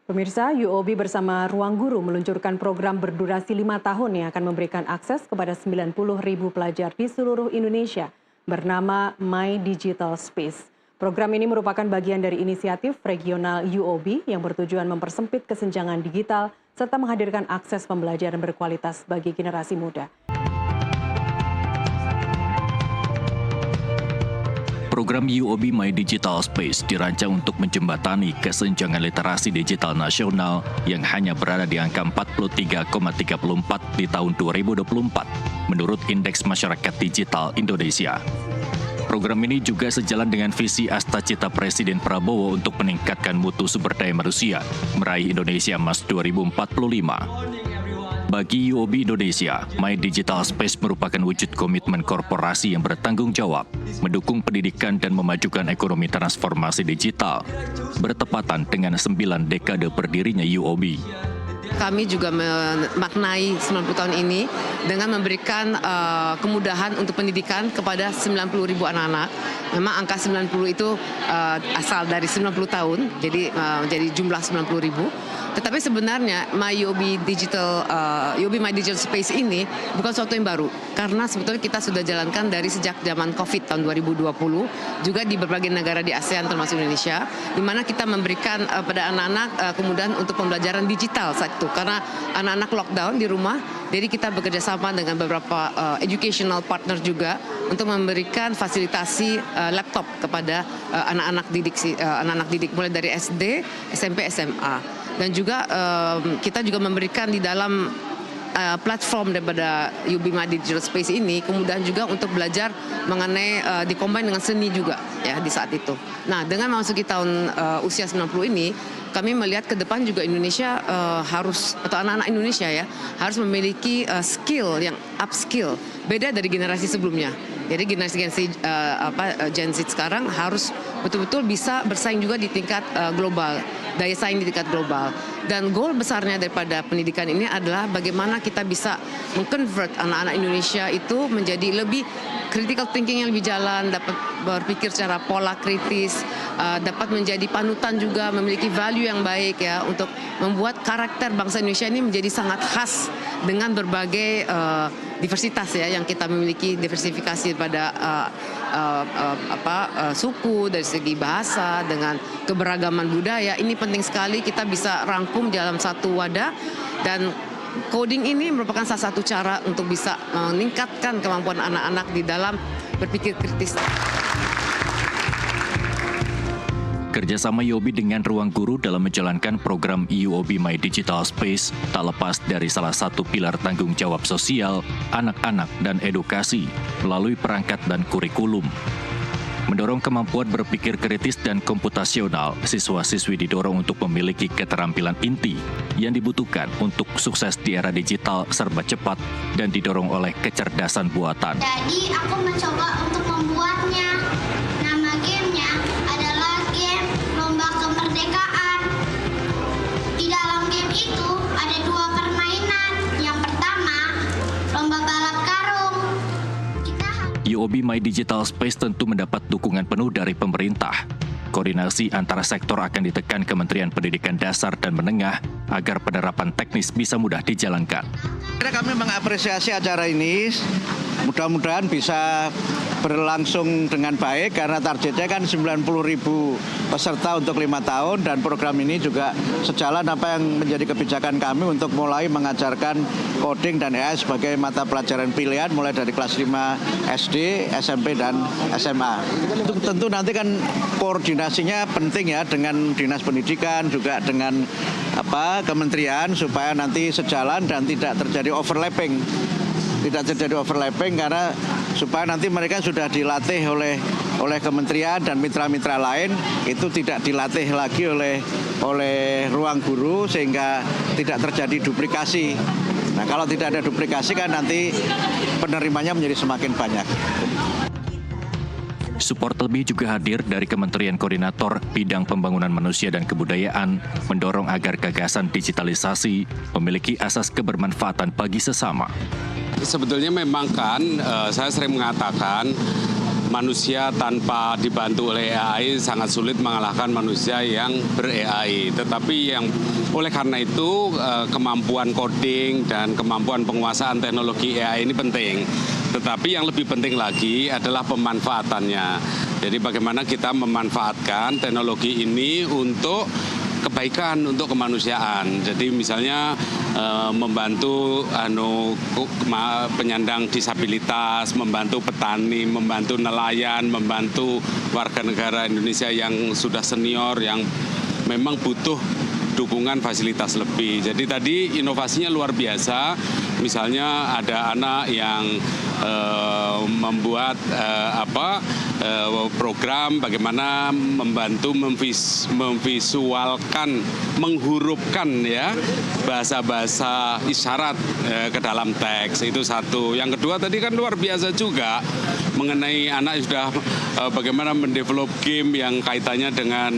Pemirsa, UOB bersama Ruang Guru meluncurkan program berdurasi 5 tahun yang akan memberikan akses kepada 90.000 pelajar di seluruh Indonesia bernama My Digital Space. Program ini merupakan bagian dari inisiatif regional UOB yang bertujuan mempersempit kesenjangan digital serta menghadirkan akses pembelajaran berkualitas bagi generasi muda. Program UOB My Digital Space dirancang untuk menjembatani kesenjangan literasi digital nasional yang hanya berada di angka 43,34 di tahun 2024 menurut Indeks Masyarakat Digital Indonesia. Program ini juga sejalan dengan visi Astacita Presiden Prabowo untuk meningkatkan mutu sumber daya manusia, meraih Indonesia Emas 2045. Bagi UOB Indonesia, My Digital Space merupakan wujud komitmen korporasi yang bertanggung jawab, mendukung pendidikan dan memajukan ekonomi transformasi digital, bertepatan dengan 9 dekade berdirinya UOB. Kami juga memaknai 90 tahun ini dengan memberikan kemudahan untuk pendidikan kepada 90.000 anak-anak. Memang angka 90 itu asal dari 90 tahun, jadi menjadi jumlah 90.000. Tetapi sebenarnya UOB My Digital Space ini bukan sesuatu yang baru. Karena sebetulnya kita sudah jalankan dari sejak zaman COVID tahun 2020, juga di berbagai negara di ASEAN termasuk Indonesia, di mana kita memberikan pada anak-anak kemudahan untuk pembelajaran digital saat itu. Karena anak-anak lockdown di rumah, jadi kita bekerja sama dengan beberapa educational partner juga untuk memberikan fasilitasi laptop kepada anak-anak didik mulai dari SD, SMP, SMA. Dan juga kita juga memberikan di dalam platform daripada UOB My Digital Space ini kemudahan juga untuk belajar mengenai dikombin dengan seni juga ya di saat itu. Nah, dengan memasuki tahun usia 90 ini, kami melihat ke depan juga Indonesia harus, atau anak-anak Indonesia ya, harus memiliki skill yang upskill, beda dari generasi sebelumnya. Jadi generasi Gen Z sekarang harus betul-betul bisa bersaing juga di tingkat global, daya saing di tingkat global. Dan goal besarnya daripada pendidikan ini adalah bagaimana kita bisa mengkonvert anak-anak Indonesia itu menjadi lebih critical thinking yang lebih jalan, dapat berpikir secara pola kritis, dapat menjadi panutan juga, memiliki value yang baik ya untuk membuat karakter bangsa Indonesia ini menjadi sangat khas dengan berbagai diversitas ya yang kita memiliki, diversifikasi pada suku, dari segi bahasa, dengan keberagaman budaya. Ini penting sekali kita bisa rangkum dalam satu wadah, dan coding ini merupakan salah satu cara untuk bisa meningkatkan kemampuan anak-anak di dalam berpikir kritis. Kerjasama UOB dengan Ruang Guru dalam menjalankan program UOB My Digital Space tak lepas dari salah satu pilar tanggung jawab sosial, anak-anak, dan edukasi melalui perangkat dan kurikulum. Mendorong kemampuan berpikir kritis dan komputasional, siswa-siswi didorong untuk memiliki keterampilan inti yang dibutuhkan untuk sukses di era digital serba cepat dan didorong oleh kecerdasan buatan. Jadi aku mencoba untuk membuatnya. Nama gamenya adalah game Lomba Kemerdekaan. Di dalam game itu ada 2 permainan. Yang pertama, lomba balap karung. UOB My Digital Space tentu mendapat dukungan penuh dari pemerintah. Koordinasi antara sektor akan ditekan Kementerian Pendidikan Dasar dan Menengah agar penerapan teknis bisa mudah dijalankan. Kami mengapresiasi acara ini, mudah-mudahan bisa berlangsung dengan baik karena targetnya kan 90.000 peserta untuk 5 tahun, dan program ini juga sejalan apa yang menjadi kebijakan kami untuk mulai mengajarkan coding dan AI sebagai mata pelajaran pilihan mulai dari kelas 5 SD, SMP, dan SMA. Tentu nanti kan koordinasinya penting ya dengan Dinas Pendidikan, juga dengan kementerian supaya nanti sejalan dan tidak terjadi overlapping. Tidak terjadi overlapping karena supaya nanti mereka sudah dilatih oleh kementerian dan mitra-mitra lain, itu tidak dilatih lagi oleh Ruang Guru sehingga tidak terjadi duplikasi. Nah, kalau tidak ada duplikasi kan nanti penerimanya menjadi semakin banyak. Support lebih juga hadir dari Kementerian Koordinator Bidang Pembangunan Manusia dan Kebudayaan, mendorong agar gagasan digitalisasi memiliki asas kebermanfaatan bagi sesama. Sebetulnya memang kan, saya sering mengatakan manusia tanpa dibantu oleh AI sangat sulit mengalahkan manusia yang ber-AI. Tetapi oleh karena itu kemampuan coding dan kemampuan penguasaan teknologi AI ini penting. Tetapi yang lebih penting lagi adalah pemanfaatannya. Jadi bagaimana kita memanfaatkan teknologi ini untuk kebaikan, untuk kemanusiaan. Jadi misalnya membantu penyandang disabilitas, membantu petani, membantu nelayan, membantu warga negara Indonesia yang sudah senior, yang memang butuh dukungan fasilitas lebih. Jadi tadi inovasinya luar biasa. Misalnya ada anak yang membuat program bagaimana membantu memvisualkan, menghurufkan ya bahasa-bahasa isyarat ke dalam teks. Itu satu. Yang kedua tadi kan luar biasa juga mengenai anak sudah bagaimana mendevelop game yang kaitannya dengan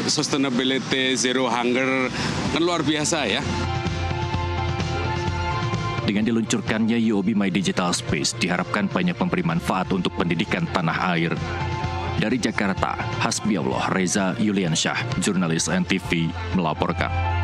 sustainability, zero hunger, kan luar biasa ya. Dengan diluncurkannya UOB My Digital Space, diharapkan banyak memberi manfaat untuk pendidikan tanah air. Dari Jakarta, Hasbiallah Reza Yuliansyah, jurnalis NTV, melaporkan.